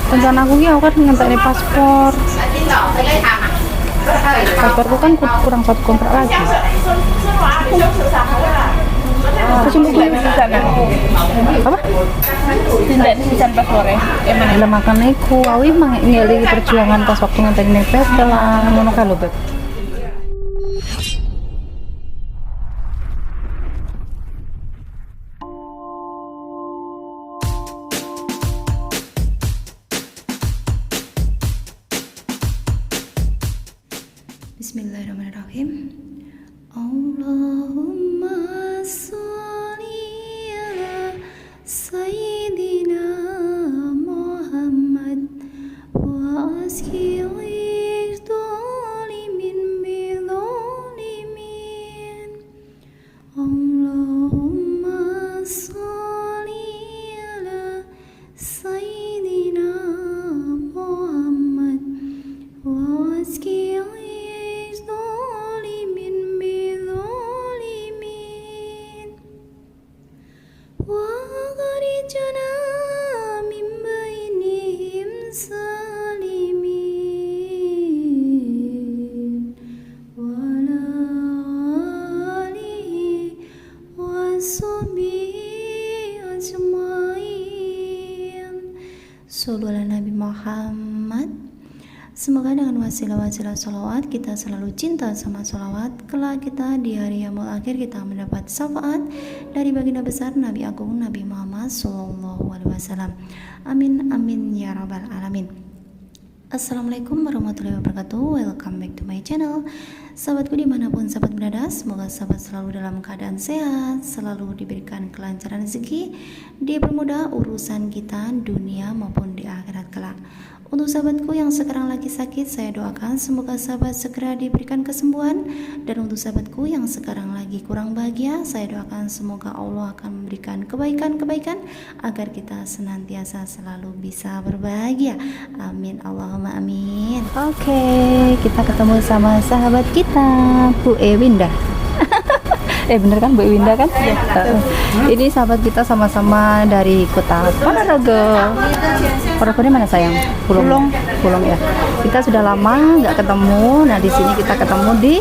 rencana aku ya, aku kan ngenteni paspor. Pasporku kan kurang 1 kontrak lagi. Apa sih mungkin di sana? Apa? Tidak di sana paspore. Emang ada makan iku, awi mang ngelingi perjuangan pas waktu ngenteni PT lah, ngono kae lho, Beb. Bismillahirrahmanirrahim. Allahumma sholli ala sayyidina Muhammad wa aski dhalimin bidzalimin. Allahumma sholli ala sayyidina Muhammad wa aski Sallu ala Nabi Muhammad. Semoga dengan wasilah-wasilah sholawat kita selalu cinta sama sholawat. Kelak kita di hari yaumul akhir kita mendapat syafaat dari baginda besar Nabi Agung Nabi Muhammad Sallallahu Alaihi Wasallam. Amin amin ya rabbal alamin. Assalamualaikum warahmatullahi wabarakatuh. Welcome back to my channel. Sahabatku dimanapun sahabat berada, semoga sahabat selalu dalam keadaan sehat, selalu diberikan kelancaran rezeki, dipermudah urusan kita dunia maupun di akhirat kelak. Untuk sahabatku yang sekarang lagi sakit, saya doakan semoga sahabat segera diberikan kesembuhan. Dan untuk sahabatku yang sekarang lagi kurang bahagia, saya doakan semoga Allah akan memberikan kebaikan-kebaikan agar kita senantiasa selalu bisa berbahagia. Amin Allahumma amin. Oke, kita ketemu sama sahabat kita, Bu Ewinda. Bener kan Bu Ewinda kan? Ya. Ini sahabat kita sama-sama dari kota Ponorogo. Ponorogo mana sayang? Pulung ya. Kita sudah lama nggak ketemu. Nah di sini kita ketemu di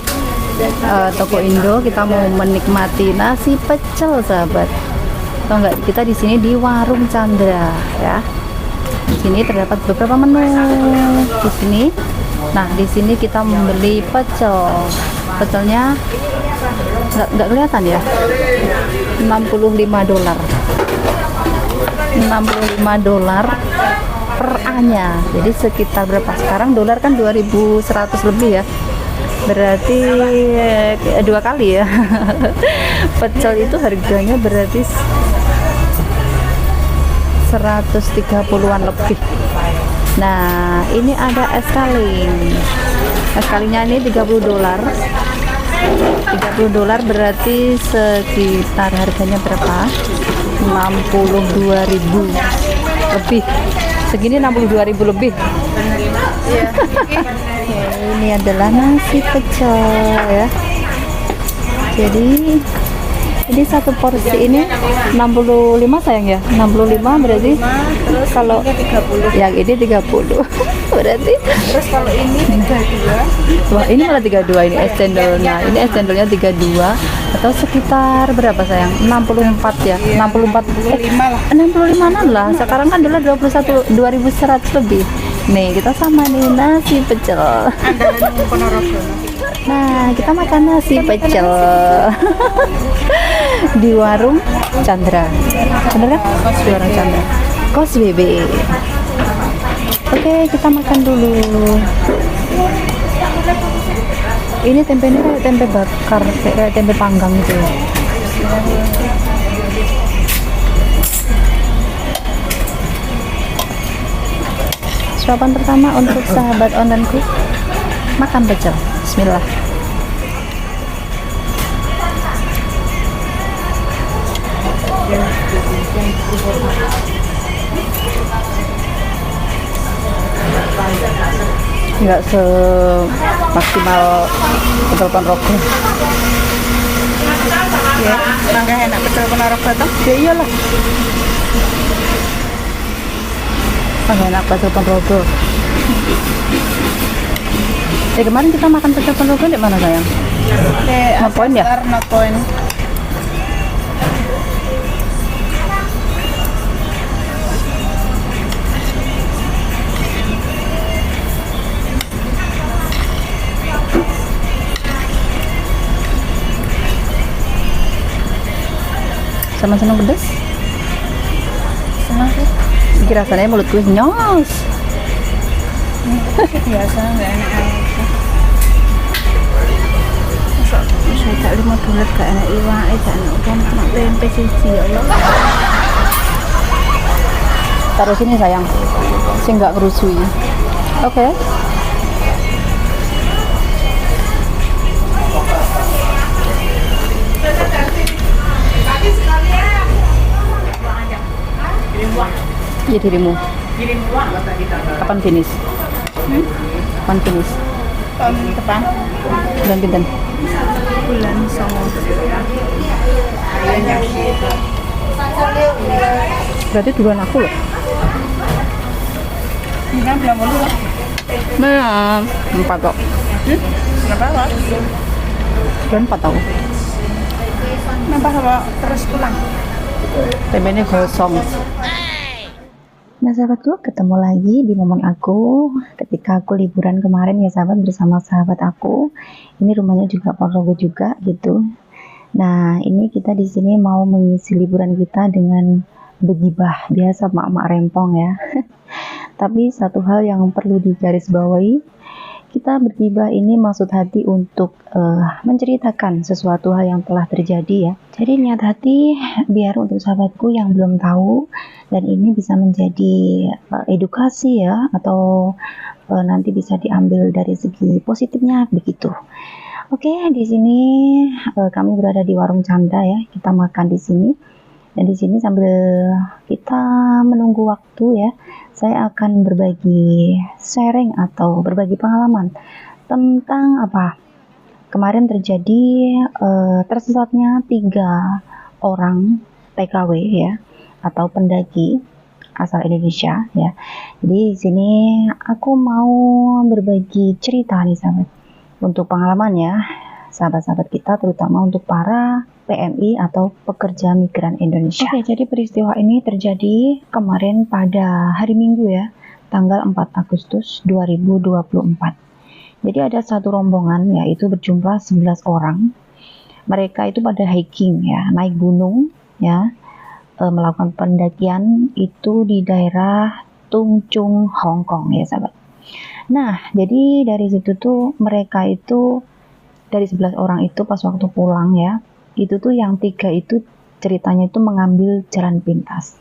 toko Indo. Kita mau menikmati nasi pecel sahabat. Tahu nggak? Kita di sini di Warung Chandra ya. Di sini terdapat beberapa menu di sini. Nah di sini kita membeli pecel. Pecelnya nggak kelihatan ya, $65 per A-nya. Jadi sekitar berapa sekarang dolar kan 2.100 lebih ya, berarti 2 kali ya. Pecel itu harganya berarti 130-an lebih. Nah ini ada es kalinya ini $30. $30 berarti sekitar harganya berapa? 62.000 lebih. Segini 62.000 lebih. Iya. Ini adalah nasi pecel ya. Jadi ini satu porsi ini 65 sayang ya. 65 berarti terus kalau yang ini 30 berarti Terus kalau ini 32. wah ini malah 32 ini es cendolnya. Ini es cendolnya 32 atau sekitar berapa sayang? 64 ya. 64 65 lah. 65-an lah. Sekarang kan dolar 2.100 lebih. Nih kita sama nih nasi pecel. Andalan Ponorogo. Nah kita makan nasi pecel di Warung Chandra. Bener kan? Di Warung Chandra Kos BB. Oke kita makan dulu. Ini tempenya kayak tempe bakar, kayak tempe panggang gitu ya. Suapan pertama untuk sahabat onlineku, makan pecel. Bismillah. Nggak semaksimal pecel Ponorogo Ya, mangga enak pecel Ponorogo tuh. ya iyalah. enak pecel Ponorogo. Kemarin kita makan pecel Ponorogo di mana sayang? No point ya? No point. Sama-sama pedas? Senang sih. Bikin rasanya mulutku nyos. Biasa nggak enak aja. Masa tak $5 gak enak iwak, gak enak uang cuma tempe siji ya Allah. Taruh sini sayang, sih nggak ngerusui. Oke. Iya dirimu. Kapan finish? Kapan finish? Tahun depan Bulan pinten? bulan Songo. Berarti duluan aku loh. Ini kan belum dulu lah. Nah, 4 kok. Kenapa lah? Bulan 4 tahu. Kenapa kalau terus pulang? Tempenya gosong. Nah sahabatku, ketemu lagi di momen aku ketika aku liburan kemarin ya sahabat, bersama sahabat aku. Ini rumahnya juga Ponorogo juga gitu. Nah ini kita di sini mau mengisi liburan kita dengan begibah, biasa mak-mak rempong ya. Tapi satu hal yang perlu digarisbawahi, kita bergibah ini maksud hati untuk menceritakan sesuatu hal yang telah terjadi ya. Jadi niat hati biar untuk sahabatku yang belum tahu, dan ini bisa menjadi edukasi ya, atau nanti bisa diambil dari segi positifnya begitu. Oke, di sini kami berada di warung Canda ya. Kita makan di sini. Dan di sini sambil kita menunggu waktu ya, saya akan berbagi sharing atau berbagi pengalaman tentang apa kemarin terjadi tersesatnya 3 orang TKW ya, atau pendaki asal Indonesia ya. Jadi di sini aku mau berbagi cerita nih sahabat, untuk pengalaman ya sahabat-sahabat kita, terutama untuk para PMI atau pekerja migran Indonesia. Oke, jadi peristiwa ini terjadi kemarin pada hari Minggu ya, tanggal 4 Agustus 2024. Jadi ada satu rombongan yaitu berjumlah 11 orang. Mereka itu pada hiking ya, naik gunung ya, melakukan pendakian itu di daerah Tung Chung, Hong Kong ya sahabat. Nah, jadi dari situ tuh mereka itu dari 11 orang itu pas waktu pulang ya, itu tuh yang 3 itu ceritanya itu mengambil jalan pintas.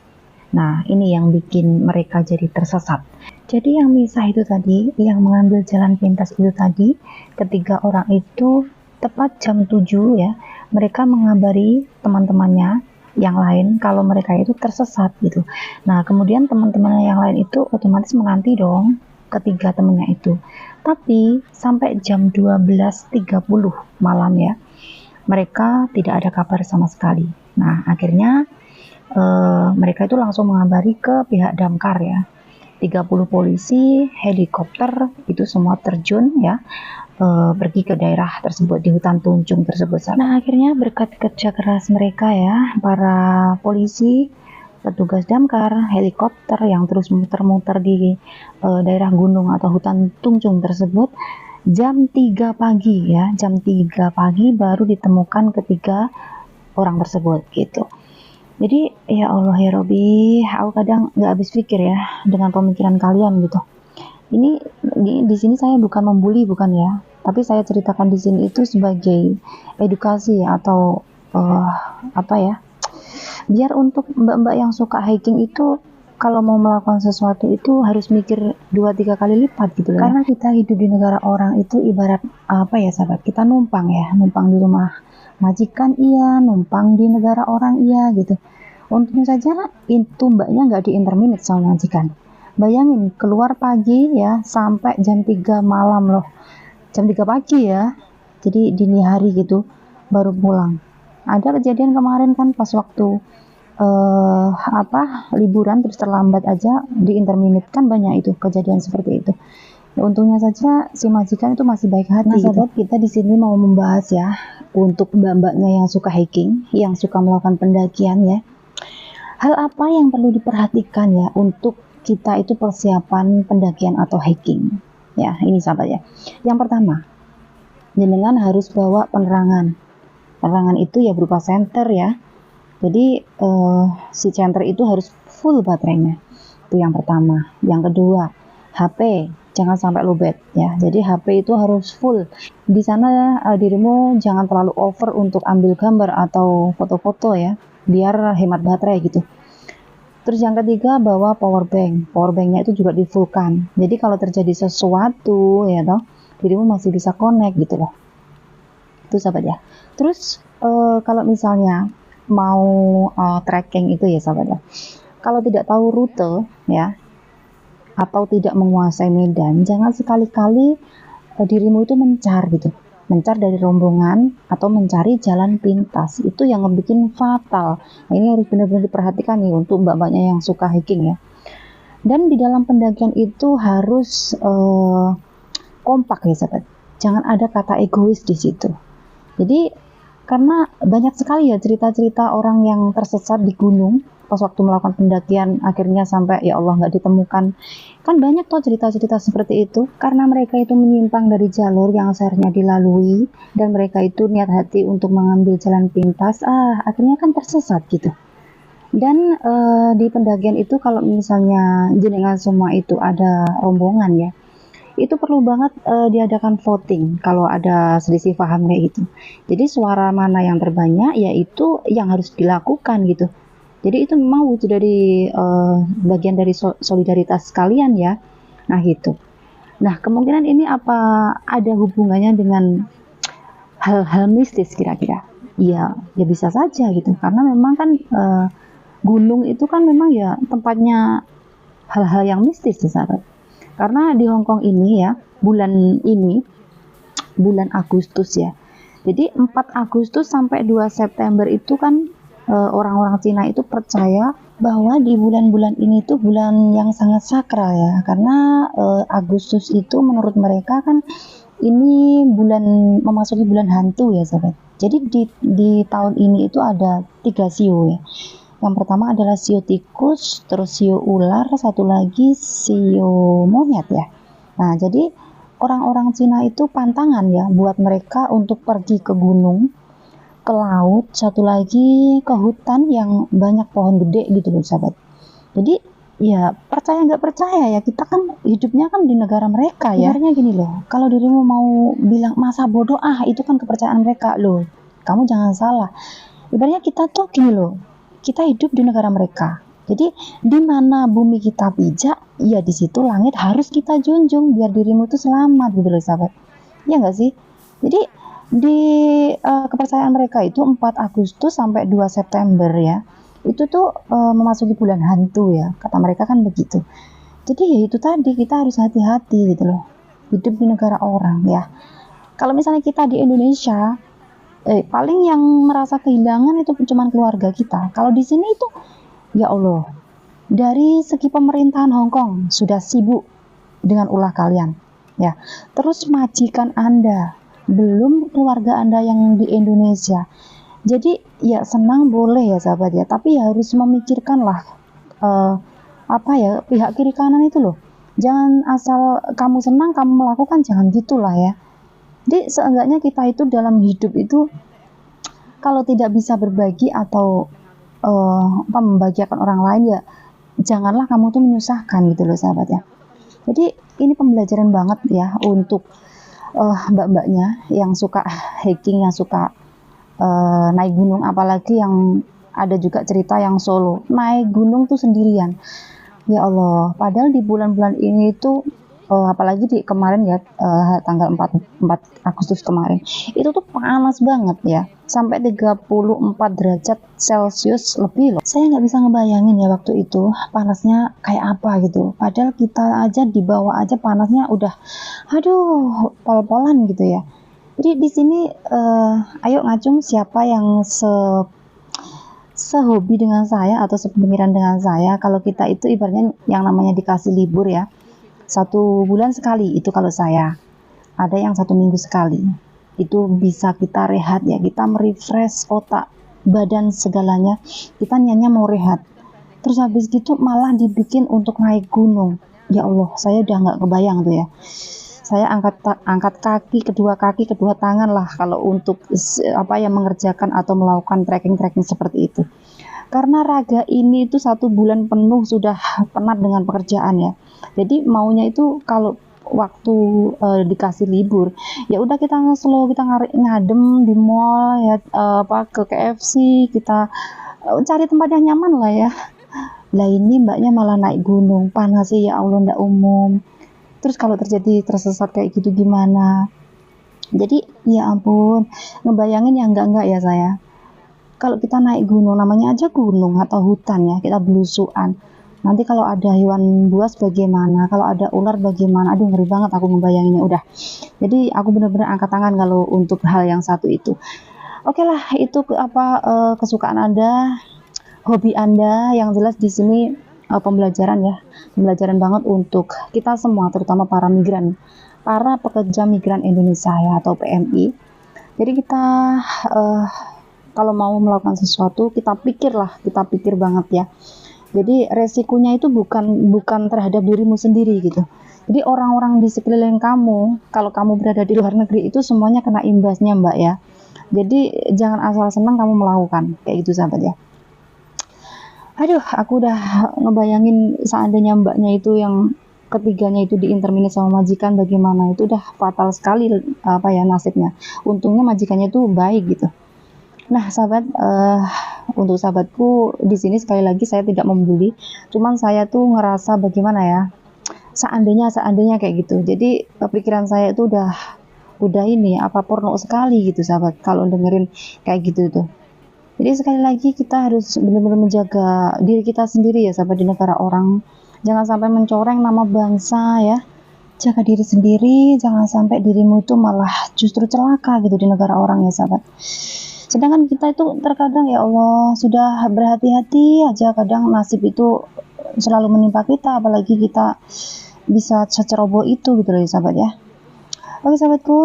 Nah, ini yang bikin mereka jadi tersesat. Jadi yang misah itu tadi, yang mengambil jalan pintas itu tadi, ketiga orang itu tepat jam 7 ya, mereka mengabari teman-temannya yang lain kalau mereka itu tersesat gitu. Nah, kemudian teman-temannya yang lain itu otomatis menanti dong ketiga temannya itu. Tapi sampai jam 12.30 malam ya, mereka tidak ada kabar sama sekali. Nah, akhirnya mereka itu langsung mengabari ke pihak damkar ya. 30 polisi, helikopter itu semua terjun ya, pergi ke daerah tersebut di hutan Tunjung tersebut. Nah, akhirnya berkat kerja keras mereka ya, para polisi, petugas damkar, helikopter yang terus muter-muter di daerah gunung atau hutan Tunjung tersebut, jam 3 pagi ya, jam 3 pagi baru ditemukan ketiga orang tersebut gitu. Jadi ya Allah ya Robi, aku kadang nggak habis pikir ya dengan pemikiran kalian gitu. Ini di sini saya bukan membuli, bukan ya, tapi saya ceritakan di sini itu sebagai edukasi atau apa ya, biar untuk mbak-mbak yang suka hiking itu kalau mau melakukan sesuatu itu harus mikir 2-3 kali lipat gitu loh. Karena kita hidup di negara orang itu ibarat apa ya sahabat, kita numpang ya, numpang di rumah majikan iya, numpang di negara orang iya gitu. Untung saja itu mbaknya nggak di-interminate sama majikan. Bayangin keluar pagi ya sampai jam 3 malam loh, jam 3 pagi ya, jadi dini hari gitu baru pulang. Ada kejadian kemarin kan pas waktu liburan terus terlambat aja di interminute, kan banyak itu kejadian seperti itu. Ya, untungnya saja si majikan itu masih baik hati. Nah, sahabat, kita di sini mau membahas ya untuk mbak-mbaknya yang suka hiking, yang suka melakukan pendakian ya. Hal apa yang perlu diperhatikan ya untuk kita itu persiapan pendakian atau hiking? Ya, ini sahabat ya. Yang pertama, jenengan harus bawa penerangan. Penerangan itu ya berupa senter ya. Jadi si senter itu harus full baterainya. Itu yang pertama. Yang kedua, HP jangan sampai lowbat ya. Jadi HP itu harus full. Di sana dirimu jangan terlalu over untuk ambil gambar atau foto-foto ya, biar hemat baterai gitu. Terus yang ketiga, bawa power bank. Power banknya itu juga di fullkan. Jadi kalau terjadi sesuatu ya toh, dirimu masih bisa connect gitu loh. Itu sahabat ya. Terus kalau misalnya mau trekking itu ya sahabat ya, kalau tidak tahu rute ya atau tidak menguasai medan, jangan sekali-kali dirimu itu mencar gitu, mencar dari rombongan atau mencari jalan pintas. Itu yang ngebikin fatal. Nah, ini harus benar-benar diperhatikan nih untuk mbak-mbaknya yang suka hiking ya. Dan di dalam pendakian itu harus kompak ya sahabat, jangan ada kata egois di situ. Jadi karena banyak sekali ya cerita-cerita orang yang tersesat di gunung pas waktu melakukan pendakian, akhirnya sampai ya Allah nggak ditemukan. Kan banyak tuh cerita-cerita seperti itu, karena mereka itu menyimpang dari jalur yang seharusnya dilalui, dan mereka itu niat hati untuk mengambil jalan pintas, akhirnya kan tersesat gitu. Dan di pendakian itu kalau misalnya jenengan semua itu ada rombongan ya, itu perlu banget diadakan voting kalau ada selisih paham kayak gitu. Jadi suara mana yang terbanyak yaitu yang harus dilakukan gitu. Jadi itu memang wujud dari bagian dari solidaritas kalian ya. Nah gitu. Nah kemungkinan ini apa ada hubungannya dengan hal-hal mistis kira-kira? Ya bisa saja gitu. Karena memang kan gunung itu kan memang ya tempatnya hal-hal yang mistis ya sahabat. Karena di Hongkong ini ya, bulan Agustus ya. Jadi 4 Agustus sampai 2 September itu kan orang-orang Cina itu percaya bahwa di bulan-bulan ini tuh bulan yang sangat sakral ya. Karena Agustus itu menurut mereka kan ini memasuki bulan hantu ya sahabat. Jadi di tahun ini itu ada 3 siu ya. Yang pertama adalah siu tikus, terus siu ular, satu lagi siu monyet ya. Nah, jadi orang-orang Cina itu pantangan ya buat mereka untuk pergi ke gunung, ke laut, satu lagi ke hutan yang banyak pohon gede gitu loh sahabat. Jadi ya percaya nggak percaya ya, kita kan hidupnya kan di negara mereka ya. Ibaratnya gini loh, kalau dirimu mau bilang masa bodoh, itu kan kepercayaan mereka loh. Kamu jangan salah. Ibaratnya kita tuh gini loh, kita hidup di negara mereka. Jadi di mana bumi kita pijak, ya di situ langit harus kita junjung biar dirimu tuh selamat gitu loh sahabat. Ya nggak sih? Jadi di kepercayaan mereka itu 4 Agustus sampai 2 September ya. Itu tuh memasuki bulan hantu ya. Kata mereka kan begitu. Jadi ya itu tadi, kita harus hati-hati gitu loh. Hidup di negara orang ya. Kalau misalnya kita di Indonesia, paling yang merasa kehilangan itu cuma keluarga kita. Kalau di sini itu ya Allah, dari segi pemerintahan Hong Kong sudah sibuk dengan ulah kalian ya. Terus majikan Anda, belum keluarga Anda yang di Indonesia. Jadi ya senang boleh ya sahabat ya, tapi ya harus memikirkan lah pihak kiri kanan itu loh. Jangan asal kamu senang kamu melakukan, jangan gitulah ya. Jadi seenggaknya kita itu dalam hidup itu kalau tidak bisa berbagi atau membahagiakan orang lain ya janganlah kamu tuh menyusahkan gitu loh sahabat ya. Jadi ini pembelajaran banget ya untuk mbak-mbaknya yang suka hiking, yang suka naik gunung, apalagi yang ada juga cerita yang solo naik gunung tuh sendirian. Ya Allah, padahal di bulan-bulan ini tuh apalagi di kemarin ya tanggal 4 Agustus kemarin itu tuh panas banget ya, sampai 34 derajat Celcius lebih loh. Saya nggak bisa ngebayangin ya waktu itu panasnya kayak apa gitu, padahal kita aja di bawah aja panasnya udah pol-polan gitu ya. Jadi di sini ayo ngacung siapa yang sehobi dengan saya atau sepemikiran dengan saya kalau kita itu ibaratnya yang namanya dikasih libur ya, 1 bulan sekali itu kalau saya, ada yang 1 minggu sekali, itu bisa kita rehat ya, kita merefresh otak, badan segalanya, kita niatnya mau rehat, terus habis gitu malah dibikin untuk naik gunung. Ya Allah, saya udah nggak kebayang tuh ya, saya angkat kaki, kedua tangan lah kalau untuk mengerjakan atau melakukan trekking seperti itu. Karena raga ini itu 1 bulan penuh sudah penat dengan pekerjaan ya. Jadi maunya itu kalau waktu dikasih libur, ya udah kita slow, kita ngadem di mall ya, ke KFC, kita cari tempat yang nyaman lah ya. Lah ini mbaknya malah naik gunung, panas sih ya Allah, ndak umum. Terus kalau terjadi tersesat kayak gitu gimana? Jadi ya ampun, ngebayangin yang enggak ya saya. Kalau kita naik gunung, namanya aja gunung atau hutan ya, kita belusuan. Nanti kalau ada hewan buas bagaimana? Kalau ada ular bagaimana? Aduh, ngeri banget aku ngebayanginnya udah. Jadi aku benar-benar angkat tangan kalau untuk hal yang satu itu. Oke lah, itu kesukaan Anda, hobi Anda, yang jelas di sini pembelajaran ya, pembelajaran banget untuk kita semua, terutama para migran, para pekerja migran Indonesia ya, atau PMI. Jadi kita kalau mau melakukan sesuatu, kita pikir banget ya. Jadi resikonya itu bukan terhadap dirimu sendiri gitu. Jadi orang-orang di sekeliling kamu, kalau kamu berada di luar negeri itu semuanya kena imbasnya mbak ya. Jadi jangan asal senang kamu melakukan kayak gitu sahabat ya. Aduh, aku udah ngebayangin seandainya mbaknya itu yang ketiganya itu diinterminate sama majikan bagaimana, itu udah fatal sekali nasibnya. Untungnya majikannya itu baik gitu. Nah sahabat, untuk sahabatku di sini sekali lagi saya tidak membuli, cuman saya tuh ngerasa bagaimana ya, seandainya kayak gitu. Jadi pikiran saya itu udah ini porno sekali gitu sahabat kalau dengerin kayak gitu tuh. Jadi sekali lagi kita harus benar-benar menjaga diri kita sendiri ya sahabat, di negara orang. Jangan sampai mencoreng nama bangsa ya. Jaga diri sendiri, jangan sampai dirimu itu malah justru celaka gitu di negara orang ya sahabat. Sedangkan kita itu terkadang ya Allah sudah berhati-hati aja, kadang nasib itu selalu menimpa kita, apalagi kita bisa seceroboh itu gitu loh ya sahabat ya. Oke sahabatku,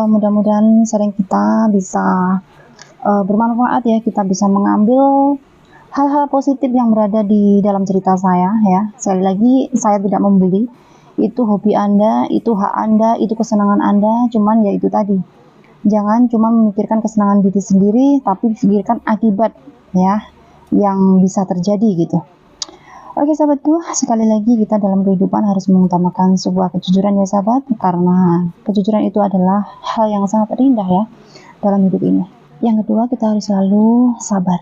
mudah-mudahan sharing kita bisa bermanfaat ya, kita bisa mengambil hal-hal positif yang berada di dalam cerita saya ya. Sekali lagi saya tidak membuli, itu hobi Anda, itu hak Anda, itu kesenangan Anda, cuman ya itu tadi, jangan cuma memikirkan kesenangan diri sendiri, tapi pikirkan akibat ya yang bisa terjadi gitu. Oke sahabatku, sekali lagi kita dalam kehidupan harus mengutamakan sebuah kejujuran ya sahabat, karena kejujuran itu adalah hal yang sangat indah ya dalam hidup ini. Yang kedua, kita harus selalu sabar.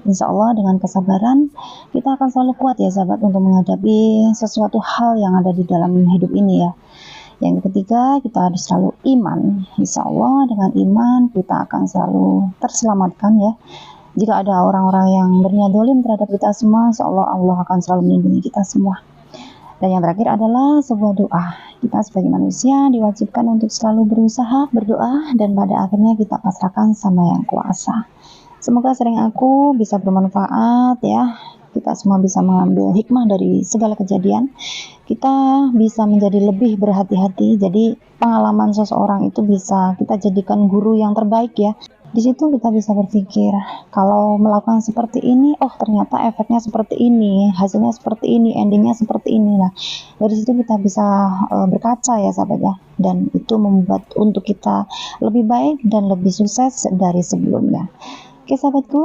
Insya Allah dengan kesabaran kita akan selalu kuat ya sahabat untuk menghadapi sesuatu hal yang ada di dalam hidup ini ya. Yang ketiga, kita harus selalu iman. Insya Allah dengan iman kita akan selalu terselamatkan ya. Jika ada orang-orang yang berniat dolim terhadap kita semua, insya Allah Allah akan selalu melindungi kita semua. Dan yang terakhir adalah sebuah doa. Kita sebagai manusia diwajibkan untuk selalu berusaha, berdoa, dan pada akhirnya kita pasrahkan sama yang kuasa. Semoga sharing aku bisa bermanfaat ya. Kita semua bisa mengambil hikmah dari segala kejadian. Kita bisa menjadi lebih berhati-hati. Jadi pengalaman seseorang itu bisa kita jadikan guru yang terbaik ya. Di situ kita bisa berpikir, kalau melakukan seperti ini, oh ternyata efeknya seperti ini, hasilnya seperti ini, endingnya seperti ini. Nah, dari situ kita bisa berkaca ya sahabat ya, dan itu membuat untuk kita lebih baik dan lebih sukses dari sebelumnya. Oke sahabatku,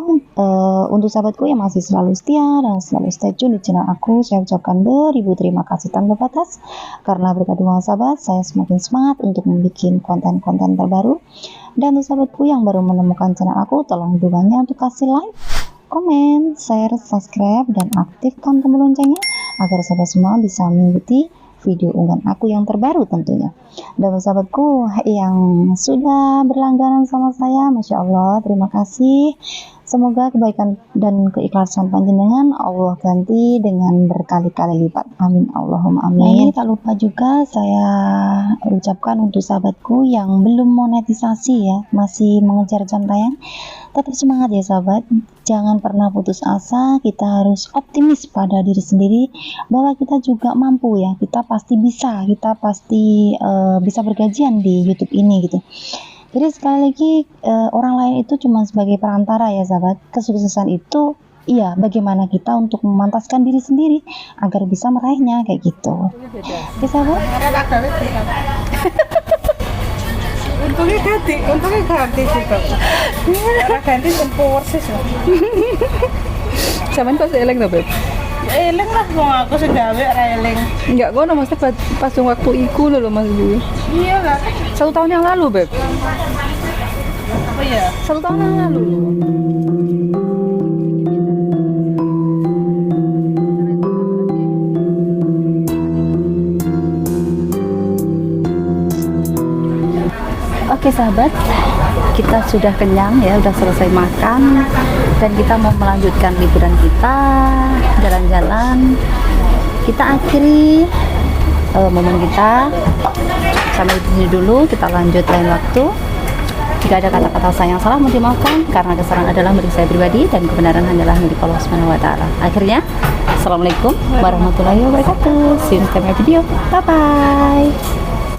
untuk sahabatku yang masih selalu setia dan selalu stay tune di channel aku, saya ucapkan beribu terima kasih tanpa batas. Karena berkat dukungan sahabat, saya semakin semangat untuk membuat konten-konten terbaru. Dan untuk sahabatku yang baru menemukan channel aku, tolong dukungannya untuk kasih like, komen, share, subscribe, dan aktifkan tombol loncengnya agar sahabat semua bisa mengikuti video unggahan aku yang terbaru tentunya. Dan sahabatku yang sudah berlangganan sama saya, Masya Allah, terima kasih. Semoga kebaikan dan keikhlasan panjenengan Allah ganti dengan berkali-kali lipat. Amin Allahumma amin. Tak lupa juga saya ucapkan untuk sahabatku yang belum monetisasi ya, masih mengejar jam tayang. Tetap semangat ya sahabat. Jangan pernah putus asa. Kita harus optimis pada diri sendiri bahwa kita juga mampu ya. Kita pasti bisa. Kita pasti bisa bergajian di YouTube ini gitu. Jadi sekali lagi orang lain itu cuma sebagai perantara ya sahabat. Kesuksesan itu iya bagaimana kita untuk memantaskan diri sendiri agar bisa meraihnya kayak gitu. Oke sahabat. Untungnya ganti sih kok. Karena ganti tempur sih. Sampean pas eleng to, Beb? Eleng lah wong aku sing gawe ra eleng. Enggak, gua maksudnya pas waktu iku lho Mas Bu. Iya lah. 1 tahun yang lalu, Beb. Oh iya. 1 tahun yang lalu. Oke sahabat, kita sudah kenyang ya, sudah selesai makan dan kita mau melanjutkan liburan kita, jalan-jalan. Kita akhiri momen kita sampai di sini dulu, kita lanjut lain waktu. Jika ada kata-kata saya yang salah, mohon dimaafkan karena kesalahan adalah milik saya pribadi dan kebenaran hanyalah milik Allah Subhanahu wa taala. Akhirnya, Assalamualaikum warahmatullahi wabarakatuh. See you next time video. Bye bye.